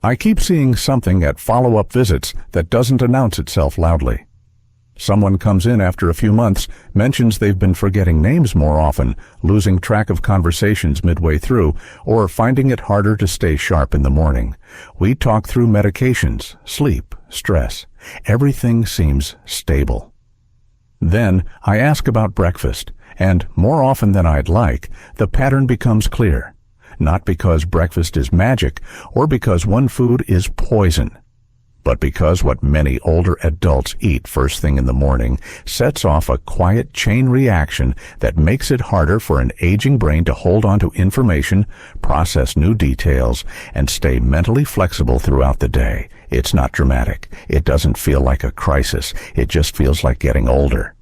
I keep seeing something at follow-up visits that doesn't announce itself loudly. Someone comes in after a few months, mentions they've been forgetting names more often, losing track of conversations midway through, or finding it harder to stay sharp in the morning. We talk through medications, sleep, stress. Everything seems stable. Then I ask about breakfast, and more often than I'd like, the pattern becomes clear. Not because breakfast is magic or because one food is poison, but because what many older adults eat first thing in the morning sets off a quiet chain reaction that makes it harder for an aging brain to hold on to information, process new details, and stay mentally flexible throughout the day. It's not dramatic. It doesn't feel like a crisis. It just feels like getting older.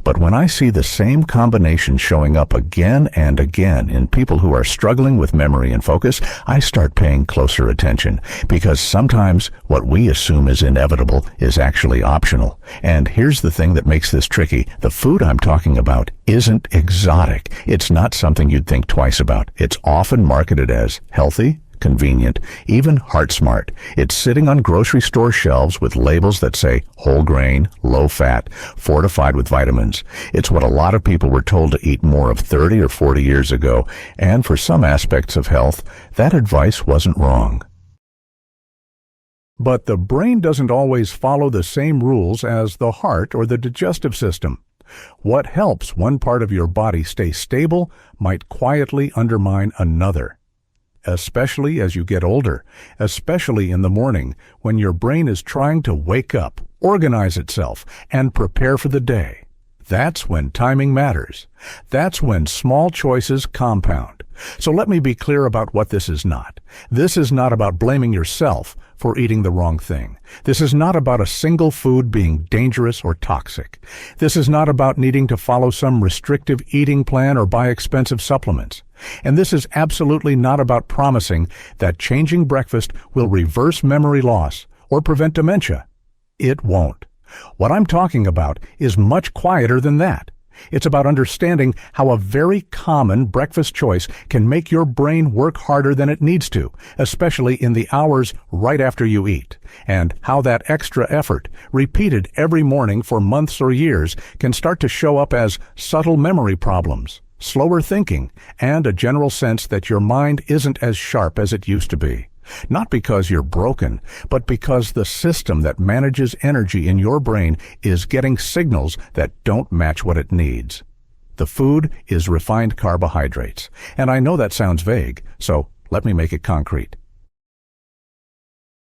But when I see the same combination showing up again and again in people who are struggling with memory and focus, I start paying closer attention, because sometimes what we assume is inevitable is actually optional. And here's the thing that makes this tricky. The food I'm talking about isn't exotic. It's not something you'd think twice about. It's often marketed as healthy, convenient, even heart smart. It's sitting on grocery store shelves with labels that say whole grain, low fat, fortified with vitamins. It's what a lot of people were told to eat more of 30 or 40 years ago, and for some aspects of health, that advice wasn't wrong. But the brain doesn't always follow the same rules as the heart or the digestive system. What helps one part of your body stay stable might quietly undermine another. Especially as you get older, especially in the morning when your brain is trying to wake up, organize itself, and prepare for the day. That's when timing matters. That's when small choices compound. So let me be clear about what this is not. This is not about blaming yourself for eating the wrong thing. This is not about a single food being dangerous or toxic. This is not about needing to follow some restrictive eating plan or buy expensive supplements. And this is absolutely not about promising that changing breakfast will reverse memory loss or prevent dementia. It won't. What I'm talking about is much quieter than that. It's about understanding how a very common breakfast choice can make your brain work harder than it needs to, especially in the hours right after you eat, and how that extra effort, repeated every morning for months or years, can start to show up as subtle memory problems, slower thinking, and a general sense that your mind isn't as sharp as it used to be. Not because you're broken, but because the system that manages energy in your brain is getting signals that don't match what it needs. The food is refined carbohydrates, and I know that sounds vague, so let me make it concrete.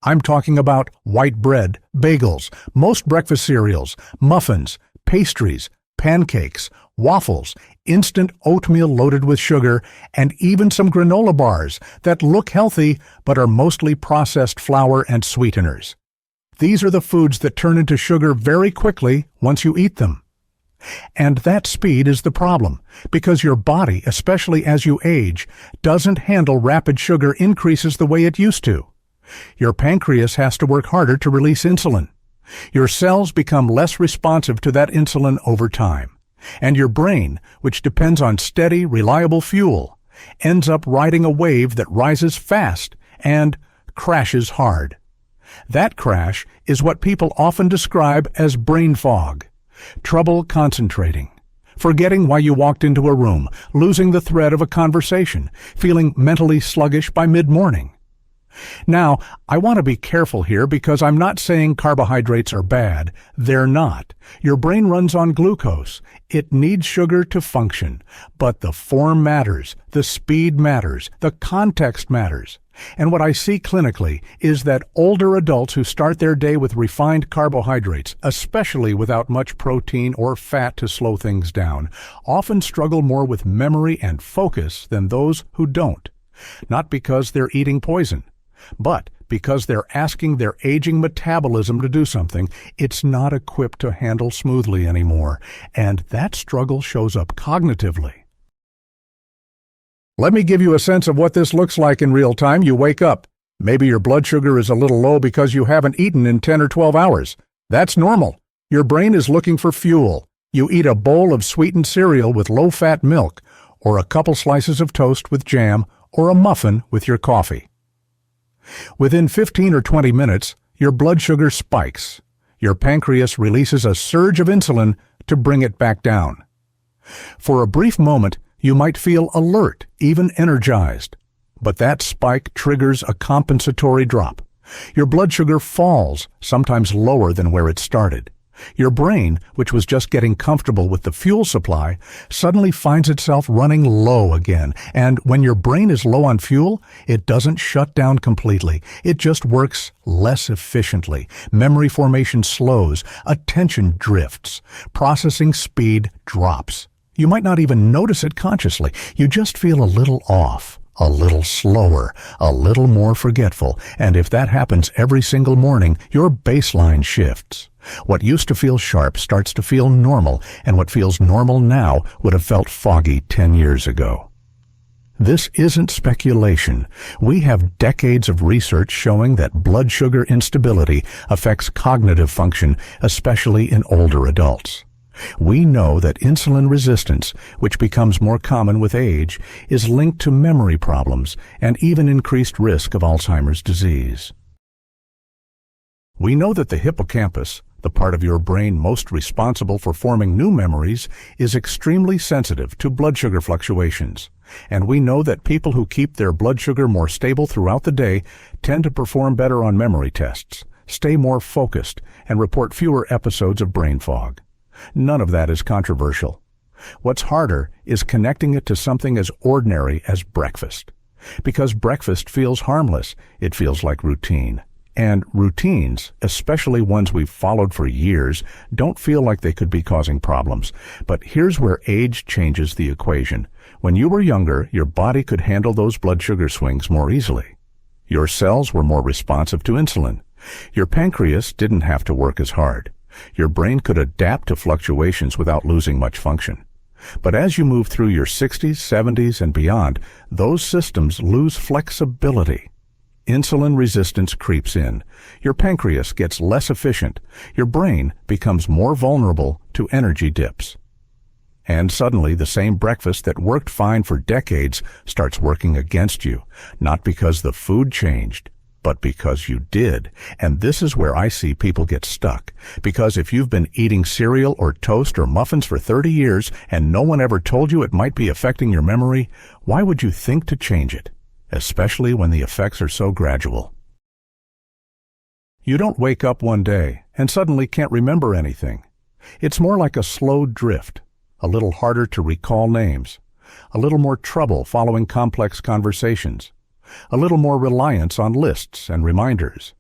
I'm talking about white bread, bagels, most breakfast cereals, muffins, pastries, pancakes, waffles, instant oatmeal loaded with sugar, and even some granola bars that look healthy but are mostly processed flour and sweeteners. These are the foods that turn into sugar very quickly once you eat them. And that speed is the problem, because your body, especially as you age, doesn't handle rapid sugar increases the way it used to. Your pancreas has to work harder to release insulin. Your cells become less responsive to that insulin over time. And your brain, which depends on steady, reliable fuel, ends up riding a wave that rises fast and crashes hard. That crash is what people often describe as brain fog, trouble concentrating, forgetting why you walked into a room, losing the thread of a conversation, feeling mentally sluggish by mid-morning. Now, I want to be careful here because I'm not saying carbohydrates are bad. They're not. Your brain runs on glucose. It needs sugar to function. But the form matters, the speed matters, the context matters. And what I see clinically is that older adults who start their day with refined carbohydrates, especially without much protein or fat to slow things down, often struggle more with memory and focus than those who don't. Not because they're eating poison, but because they're asking their aging metabolism to do something it's not equipped to handle smoothly anymore, and that struggle shows up cognitively. Let me give you a sense of what this looks like in real time. You wake up. Maybe your blood sugar is a little low because you haven't eaten in 10 or 12 hours. That's normal. Your brain is looking for fuel. You eat a bowl of sweetened cereal with low-fat milk, or a couple slices of toast with jam, or a muffin with your coffee. Within 15 or 20 minutes, your blood sugar spikes. Your pancreas releases a surge of insulin to bring it back down. For a brief moment, you might feel alert, even energized. But that spike triggers a compensatory drop. Your blood sugar falls, sometimes lower than where it started. Your brain, which was just getting comfortable with the fuel supply, suddenly finds itself running low again. And when your brain is low on fuel, it doesn't shut down completely. It just works less efficiently. Memory formation slows, attention drifts, processing speed drops. You might not even notice it consciously. You just feel a little off, a little slower, a little more forgetful. And if that happens every single morning, your baseline shifts. What used to feel sharp starts to feel normal, and what feels normal now would have felt foggy 10 years ago. This isn't speculation. We have decades of research showing that blood sugar instability affects cognitive function, especially in older adults. We know that insulin resistance, which becomes more common with age, is linked to memory problems and even increased risk of Alzheimer's disease. We know that the hippocampus, the part of your brain most responsible for forming new memories, is extremely sensitive to blood sugar fluctuations. And we know that people who keep their blood sugar more stable throughout the day tend to perform better on memory tests, stay more focused, and report fewer episodes of brain fog. None of that is controversial. What's harder is connecting it to something as ordinary as breakfast. Because breakfast feels harmless, it feels like routine. And routines, especially ones we've followed for years, don't feel like they could be causing problems. But here's where age changes the equation. When you were younger, your body could handle those blood sugar swings more easily. Your cells were more responsive to insulin. Your pancreas didn't have to work as hard. Your brain could adapt to fluctuations without losing much function. But as you move through your 60s, 70s, and beyond, those systems lose flexibility. Insulin resistance creeps in. Your pancreas gets less efficient. Your brain becomes more vulnerable to energy dips. And suddenly, the same breakfast that worked fine for decades starts working against you, not because the food changed, but because you did. And this is where I see people get stuck. Because if you've been eating cereal or toast or muffins for 30 years and no one ever told you it might be affecting your memory, why would you think to change it? Especially when the effects are so gradual. You don't wake up one day and suddenly can't remember anything. It's more like a slow drift, a little harder to recall names, a little more trouble following complex conversations, a little more reliance on lists and reminders.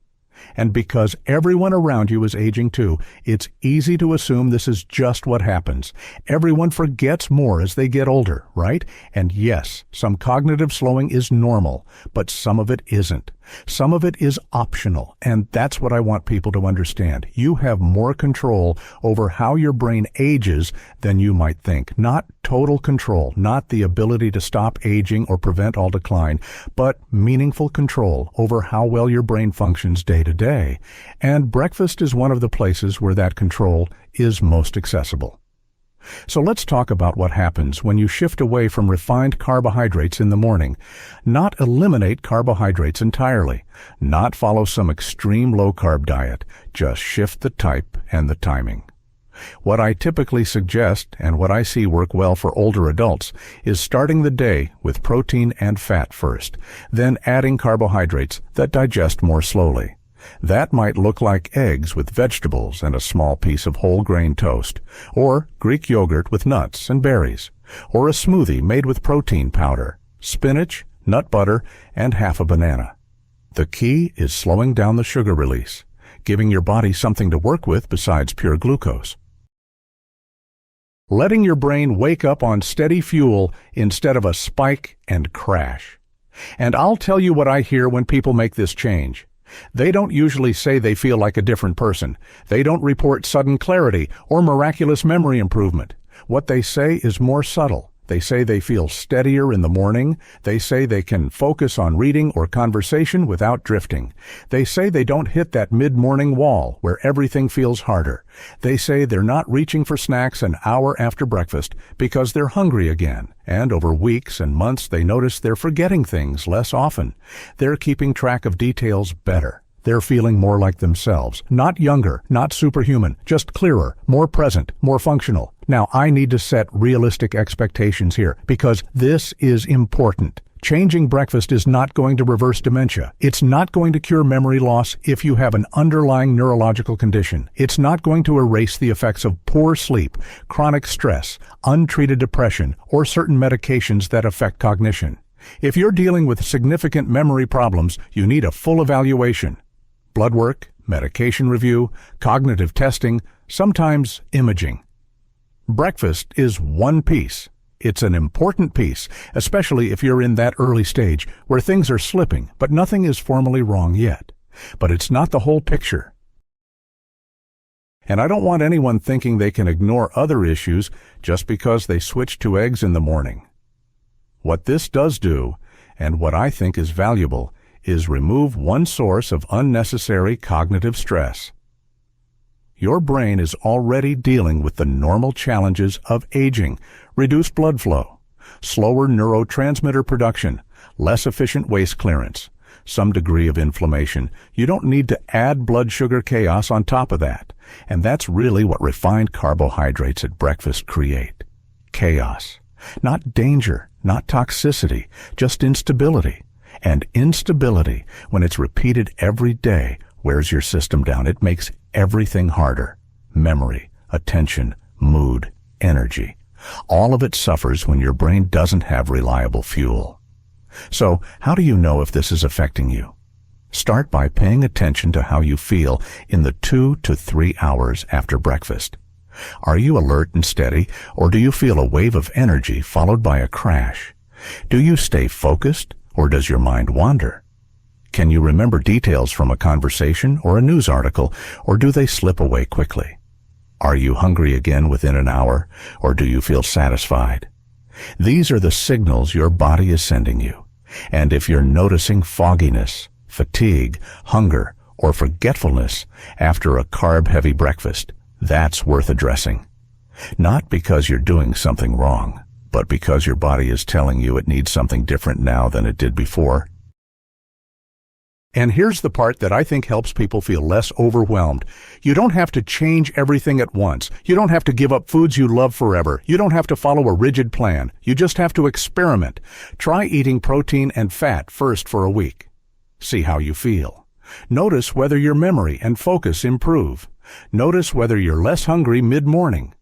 And because everyone around you is aging too, it's easy to assume this is just what happens. Everyone forgets more as they get older, right? And yes, some cognitive slowing is normal, but some of it isn't. Some of it is optional, and that's what I want people to understand. You have more control over how your brain ages than you might think. Not total control, not the ability to stop aging or prevent all decline, but meaningful control over how well your brain functions day to day. And breakfast is one of the places where that control is most accessible. So let's talk about what happens when you shift away from refined carbohydrates in the morning. Not eliminate carbohydrates entirely. Not follow some extreme low-carb diet. Just shift the type and the timing. What I typically suggest, and what I see work well for older adults, is starting the day with protein and fat first, then adding carbohydrates that digest more slowly. That might look like eggs with vegetables and a small piece of whole grain toast, or Greek yogurt with nuts and berries, or a smoothie made with protein powder, spinach, nut butter, and half a banana. The key is slowing down the sugar release, giving your body something to work with besides pure glucose. Letting your brain wake up on steady fuel instead of a spike and crash. And I'll tell you what I hear when people make this change. They don't usually say they feel like a different person. They don't report sudden clarity or miraculous memory improvement. What they say is more subtle, They say they feel steadier in the morning. They say they can focus on reading or conversation without drifting. They say they don't hit that mid-morning wall where everything feels harder. They say they're not reaching for snacks an hour after breakfast because they're hungry again. And over weeks and months they notice they're forgetting things less often. They're keeping track of details better. They're feeling more like themselves. Not younger, not superhuman, just clearer, more present, more functional. Now, I need to set realistic expectations here because this is important. Changing breakfast is not going to reverse dementia. It's not going to cure memory loss if you have an underlying neurological condition. It's not going to erase the effects of poor sleep, chronic stress, untreated depression, or certain medications that affect cognition. If you're dealing with significant memory problems, you need a full evaluation. Blood work, medication review, cognitive testing, sometimes imaging. Breakfast is one piece. It's an important piece, especially if you're in that early stage where things are slipping, but nothing is formally wrong yet. But it's not the whole picture. And I don't want anyone thinking they can ignore other issues just because they switch to eggs in the morning. What this does do, and what I think is valuable, is remove one source of unnecessary cognitive stress. Your brain is already dealing with the normal challenges of aging, reduced blood flow, slower neurotransmitter production, less efficient waste clearance, some degree of inflammation. You don't need to add blood sugar chaos on top of that. And that's really what refined carbohydrates at breakfast create. Chaos. Not danger, not toxicity, just instability. And instability, when it's repeated every day, wears your system down. It makes everything harder. Memory, attention, mood, energy. All of it suffers when your brain doesn't have reliable fuel. So, how do you know if this is affecting you? Start by paying attention to how you feel in the 2 to 3 hours after breakfast. Are you alert and steady, or do you feel a wave of energy followed by a crash? Do you stay focused, or does your mind wander? Can you remember details from a conversation or a news article, or do they slip away quickly? Are you hungry again within an hour, or do you feel satisfied? These are the signals your body is sending you. And if you're noticing fogginess, fatigue, hunger, or forgetfulness after a carb-heavy breakfast, that's worth addressing. Not because you're doing something wrong, but because your body is telling you it needs something different now than it did before. And here's the part that I think helps people feel less overwhelmed. You don't have to change everything at once. You don't have to give up foods you love forever. You don't have to follow a rigid plan. You just have to experiment. Try eating protein and fat first for a week. See how you feel. Notice whether your memory and focus improve. Notice whether you're less hungry mid-morning.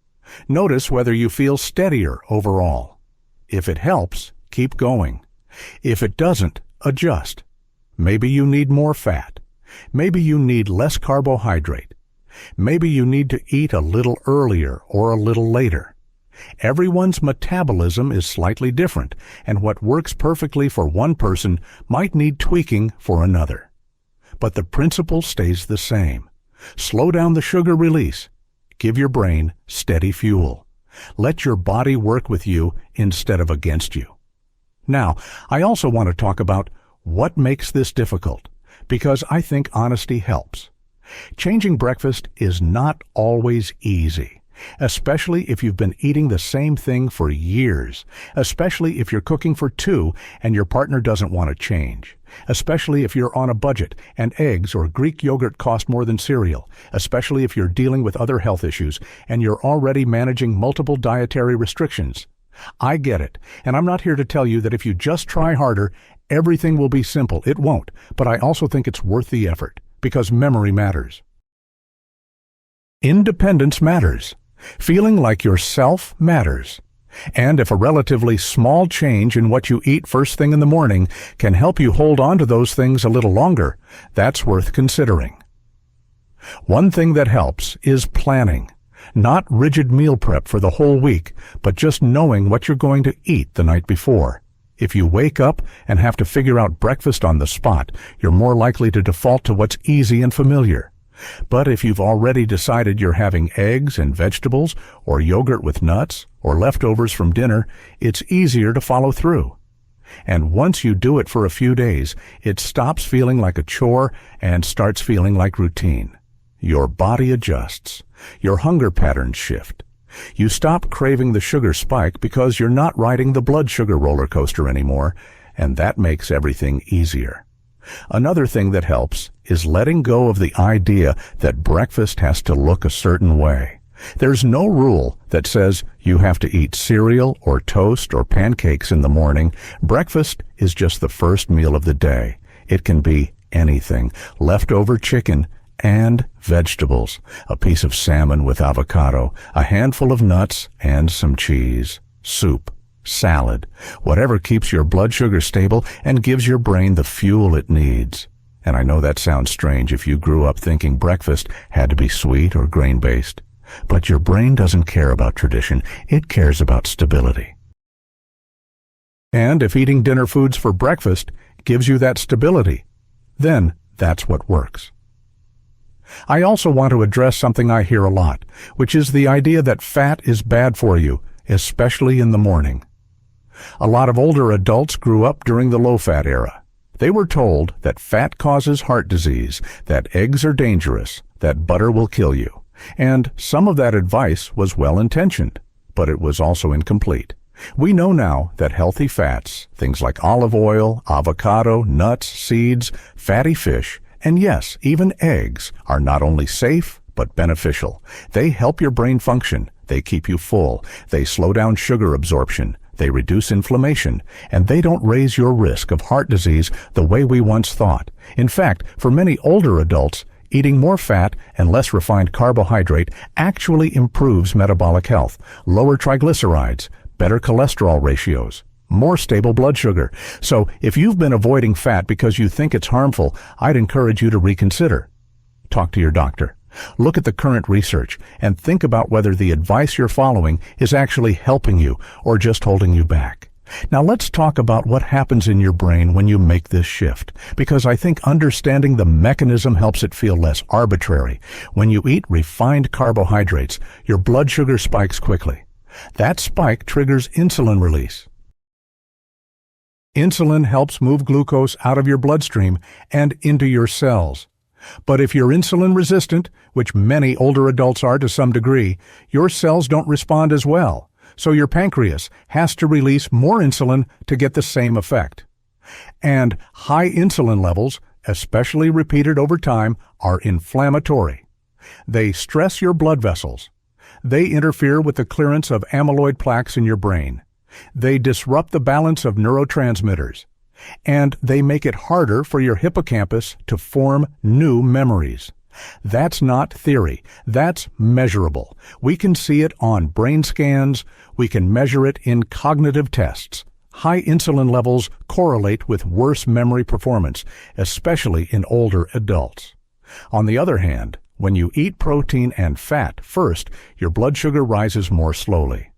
Notice whether you feel steadier overall. If it helps, keep going. If it doesn't, adjust. Maybe you need more fat. Maybe you need less carbohydrate. Maybe you need to eat a little earlier or a little later. Everyone's metabolism is slightly different, and what works perfectly for one person might need tweaking for another. But the principle stays the same. Slow down the sugar release. Give your brain steady fuel. Let your body work with you instead of against you. Now, I also want to talk about what makes this difficult, because I think honesty helps. Changing breakfast is not always easy, especially if you've been eating the same thing for years, especially if you're cooking for two and your partner doesn't want to change, especially if you're on a budget and eggs or Greek yogurt cost more than cereal, especially if you're dealing with other health issues and you're already managing multiple dietary restrictions. I get it, and I'm not here to tell you that if you just try harder, everything will be simple. It won't, but I also think it's worth the effort, because memory matters. Independence matters. Feeling like yourself matters. And if a relatively small change in what you eat first thing in the morning can help you hold on to those things a little longer, that's worth considering. One thing that helps is planning. Not rigid meal prep for the whole week, but just knowing what you're going to eat the night before. If you wake up and have to figure out breakfast on the spot, you're more likely to default to what's easy and familiar. But if you've already decided you're having eggs and vegetables, or yogurt with nuts, or leftovers from dinner, it's easier to follow through. And once you do it for a few days, it stops feeling like a chore and starts feeling like routine. Your body adjusts. Your hunger patterns shift. You stop craving the sugar spike because you're not riding the blood sugar roller coaster anymore, and that makes everything easier. Another thing that helps is letting go of the idea that breakfast has to look a certain way. There's no rule that says you have to eat cereal or toast or pancakes in the morning. Breakfast is just the first meal of the day. It can be anything: leftover chicken and vegetables, a piece of salmon with avocado, a handful of nuts and some cheese, soup, salad, whatever keeps your blood sugar stable and gives your brain the fuel it needs. And I know that sounds strange if you grew up thinking breakfast had to be sweet or grain-based. But your brain doesn't care about tradition, it cares about stability. And if eating dinner foods for breakfast gives you that stability, then that's what works. I also want to address something I hear a lot, which is the idea that fat is bad for you, especially in the morning. A lot of older adults grew up during the low-fat era. They were told that fat causes heart disease, that eggs are dangerous, that butter will kill you. And some of that advice was well-intentioned, but it was also incomplete. We know now that healthy fats, things like olive oil, avocado, nuts, seeds, fatty fish, and yes, even eggs, are not only safe, but beneficial. They help your brain function, they keep you full, they slow down sugar absorption, they reduce inflammation, and they don't raise your risk of heart disease the way we once thought. In fact, for many older adults, eating more fat and less refined carbohydrate actually improves metabolic health, lower triglycerides, better cholesterol ratios, more stable blood sugar. So if you've been avoiding fat because you think it's harmful, I'd encourage you to reconsider. Talk to your doctor. Look at the current research and think about whether the advice you're following is actually helping you or just holding you back. Now let's talk about what happens in your brain when you make this shift, because I think understanding the mechanism helps it feel less arbitrary. When you eat refined carbohydrates, your blood sugar spikes quickly. That spike triggers insulin release. Insulin helps move glucose out of your bloodstream and into your cells. But if you're insulin resistant, which many older adults are to some degree, your cells don't respond as well. So your pancreas has to release more insulin to get the same effect. And high insulin levels, especially repeated over time, are inflammatory. They stress your blood vessels. They interfere with the clearance of amyloid plaques in your brain. They disrupt the balance of neurotransmitters. And they make it harder for your hippocampus to form new memories. That's not theory. That's measurable. We can see it on brain scans. We can measure it in cognitive tests. High insulin levels correlate with worse memory performance, especially in older adults. On the other hand, when you eat protein and fat first, your blood sugar rises more slowly.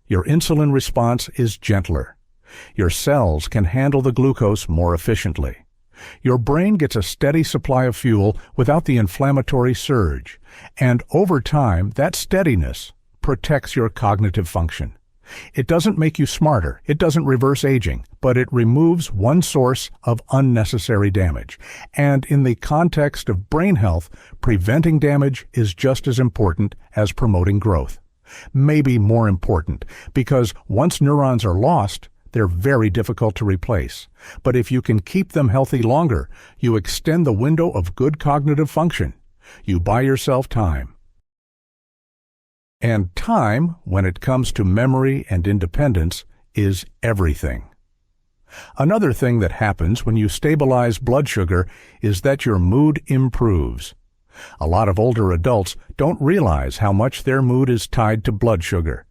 Your insulin response is gentler. Your cells can handle the glucose more efficiently. Your brain gets a steady supply of fuel without the inflammatory surge, and over time, that steadiness protects your cognitive function. It doesn't make you smarter, it doesn't reverse aging, but it removes one source of unnecessary damage. And in the context of brain health, preventing damage is just as important as promoting growth. Maybe more important, because once neurons are lost, they're very difficult to replace. But if you can keep them healthy longer, you extend the window of good cognitive function. You buy yourself time. And time, when it comes to memory and independence, is everything. Another thing that happens when you stabilize blood sugar is that your mood improves. A lot of older adults don't realize how much their mood is tied to blood sugar.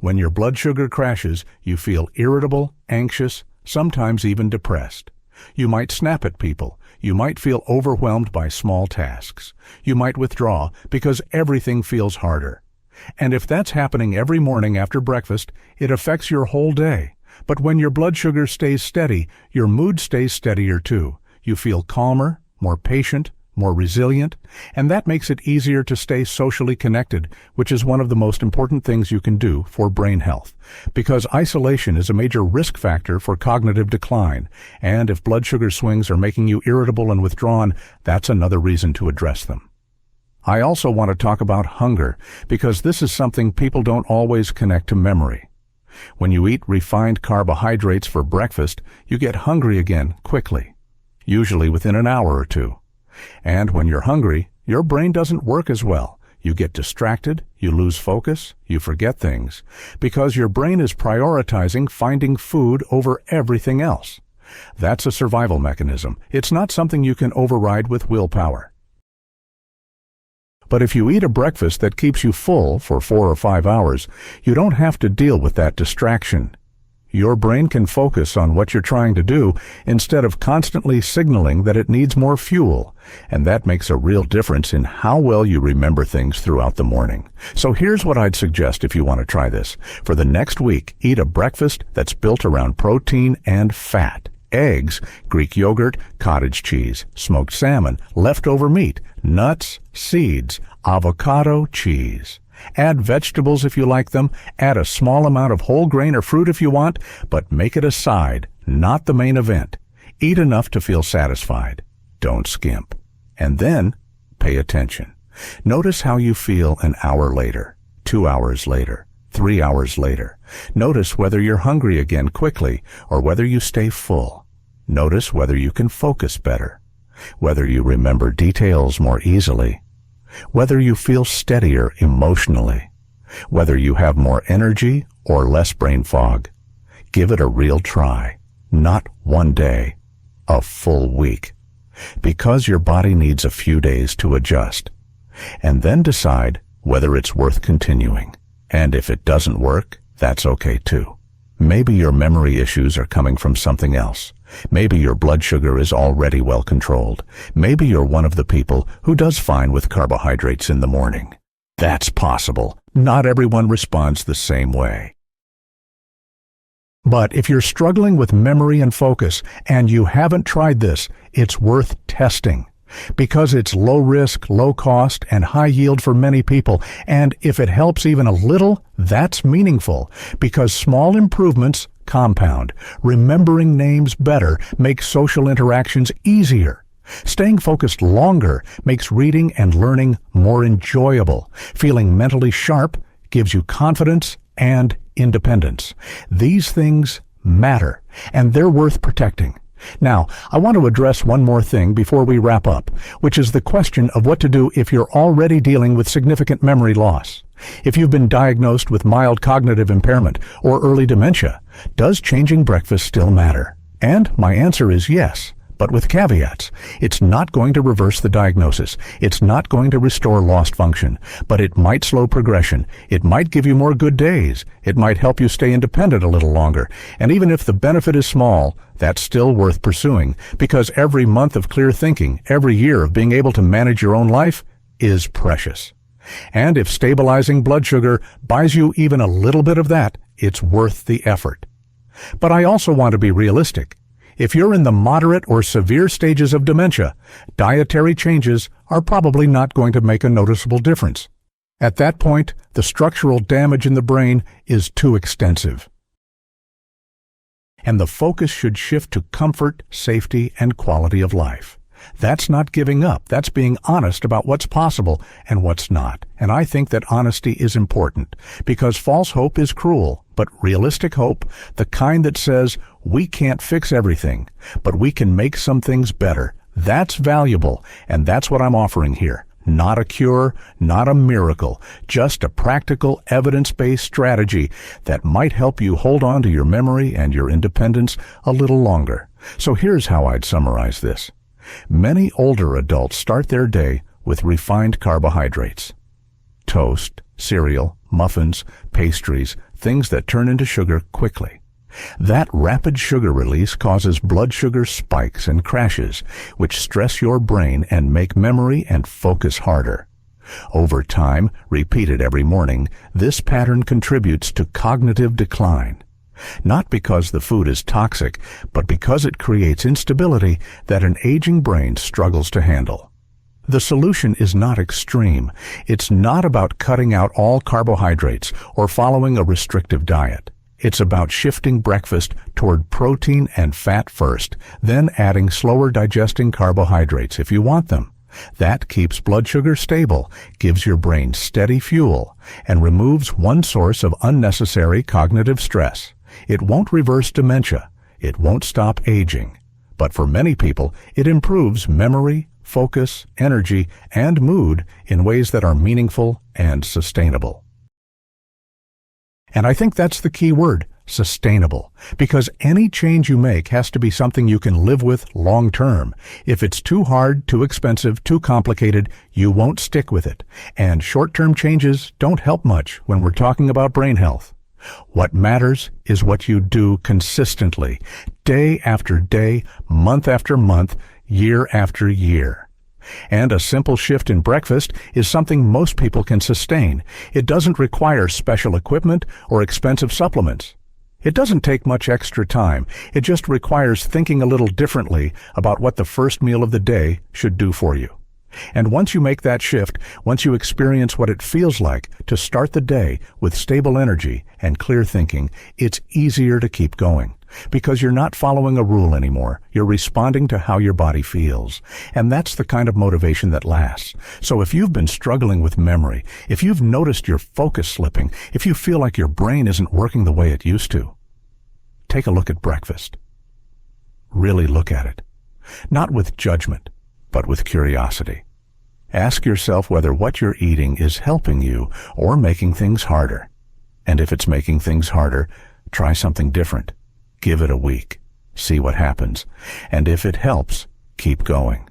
When your blood sugar crashes, you feel irritable, anxious, sometimes even depressed. You might snap at people. You might feel overwhelmed by small tasks. You might withdraw because everything feels harder. And if that's happening every morning after breakfast, it affects your whole day. But when your blood sugar stays steady, your mood stays steadier too. You feel calmer, more patient, more resilient, and that makes it easier to stay socially connected, which is one of the most important things you can do for brain health, because isolation is a major risk factor for cognitive decline, and if blood sugar swings are making you irritable and withdrawn, that's another reason to address them. I also want to talk about hunger, because this is something people don't always connect to memory. When you eat refined carbohydrates for breakfast, you get hungry again quickly, usually within an hour or two. And when you're hungry, your brain doesn't work as well. You get distracted, you lose focus, you forget things, because your brain is prioritizing finding food over everything else. That's a survival mechanism. It's not something you can override with willpower. But if you eat a breakfast that keeps you full for 4 or 5 hours, you don't have to deal with that distraction. Your brain can focus on what you're trying to do instead of constantly signaling that it needs more fuel, and that makes a real difference in how well you remember things throughout the morning. So here's what I'd suggest if you want to try this. For the next week, eat a breakfast that's built around protein and fat. Eggs, Greek yogurt, cottage cheese, smoked salmon, leftover meat, nuts, seeds, avocado, cheese. Add vegetables if you like them, add a small amount of whole grain or fruit if you want, but make it a side, not the main event. Eat enough to feel satisfied. Don't skimp. And then, pay attention. Notice how you feel an hour later, 2 hours later, 3 hours later. Notice whether you're hungry again quickly or whether you stay full. Notice whether you can focus better, whether you remember details more easily, whether you feel steadier emotionally, whether you have more energy or less brain fog. Give it a real try, not one day, a full week, because your body needs a few days to adjust, and then decide whether it's worth continuing. And if it doesn't work, that's okay too. Maybe your memory issues are coming from something else. Maybe your blood sugar is already well controlled. Maybe you're one of the people who does fine with carbohydrates in the morning. That's possible. Not everyone responds the same way. But if you're struggling with memory and focus and you haven't tried this, it's worth testing. Because it's low risk, low cost, and high yield for many people, and if it helps even a little, that's meaningful, because small improvements compound. Remembering names better makes social interactions easier. Staying focused longer makes reading and learning more enjoyable. Feeling mentally sharp gives you confidence and independence. These things matter, and they're worth protecting. Now, I want to address one more thing before we wrap up, which is the question of what to do if you're already dealing with significant memory loss. If you've been diagnosed with mild cognitive impairment or early dementia, does changing breakfast still matter? And my answer is yes, but with caveats. It's not going to reverse the diagnosis. It's not going to restore lost function, but it might slow progression. It might give you more good days. It might help you stay independent a little longer. And even if the benefit is small, that's still worth pursuing, because every month of clear thinking, every year of being able to manage your own life is precious. And if stabilizing blood sugar buys you even a little bit of that, it's worth the effort. But I also want to be realistic. If you're in the moderate or severe stages of dementia, dietary changes are probably not going to make a noticeable difference. At that point, the structural damage in the brain is too extensive. And the focus should shift to comfort, safety, and quality of life. That's not giving up. That's being honest about what's possible and what's not. And I think that honesty is important, because false hope is cruel, but realistic hope, the kind that says we can't fix everything, but we can make some things better, that's valuable, and that's what I'm offering here. Not a cure, not a miracle, just a practical, evidence-based strategy that might help you hold on to your memory and your independence a little longer. So here's how I'd summarize this. Many older adults start their day with refined carbohydrates. Toast, cereal, muffins, pastries, things that turn into sugar quickly. That rapid sugar release causes blood sugar spikes and crashes, which stress your brain and make memory and focus harder. Over time, repeated every morning, this pattern contributes to cognitive decline. Not because the food is toxic, but because it creates instability that an aging brain struggles to handle. The solution is not extreme. It's not about cutting out all carbohydrates or following a restrictive diet. It's about shifting breakfast toward protein and fat first, then adding slower digesting carbohydrates if you want them. That keeps blood sugar stable, gives your brain steady fuel, and removes one source of unnecessary cognitive stress. It won't reverse dementia. It won't stop aging. But for many people, it improves memory, focus, energy, and mood in ways that are meaningful and sustainable. And I think that's the key word, sustainable, because any change you make has to be something you can live with long term. If it's too hard, too expensive, too complicated, you won't stick with it. And short-term changes don't help much when we're talking about brain health. What matters is what you do consistently, day after day, month after month, year after year. And a simple shift in breakfast is something most people can sustain. It doesn't require special equipment or expensive supplements. It doesn't take much extra time. It just requires thinking a little differently about what the first meal of the day should do for you. And once you make that shift, once you experience what it feels like to start the day with stable energy and clear thinking, it's easier to keep going. Because you're not following a rule anymore. You're responding to how your body feels. And that's the kind of motivation that lasts. So if you've been struggling with memory, if you've noticed your focus slipping, if you feel like your brain isn't working the way it used to, take a look at breakfast. Really look at it. Not with judgment, but with curiosity. Ask yourself whether what you're eating is helping you or making things harder. And if it's making things harder, try something different. Give it a week. See what happens. And if it helps, keep going.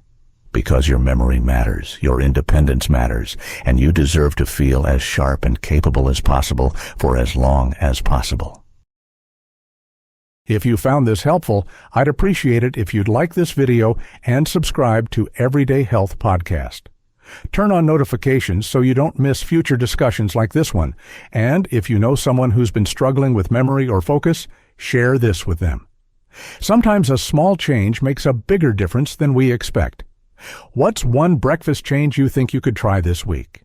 Because your memory matters, your independence matters, and you deserve to feel as sharp and capable as possible for as long as possible. If you found this helpful, I'd appreciate it if you'd like this video and subscribe to Everyday Health Podcast. Turn on notifications so you don't miss future discussions like this one. And if you know someone who's been struggling with memory or focus, share this with them. Sometimes a small change makes a bigger difference than we expect. What's one breakfast change you think you could try this week?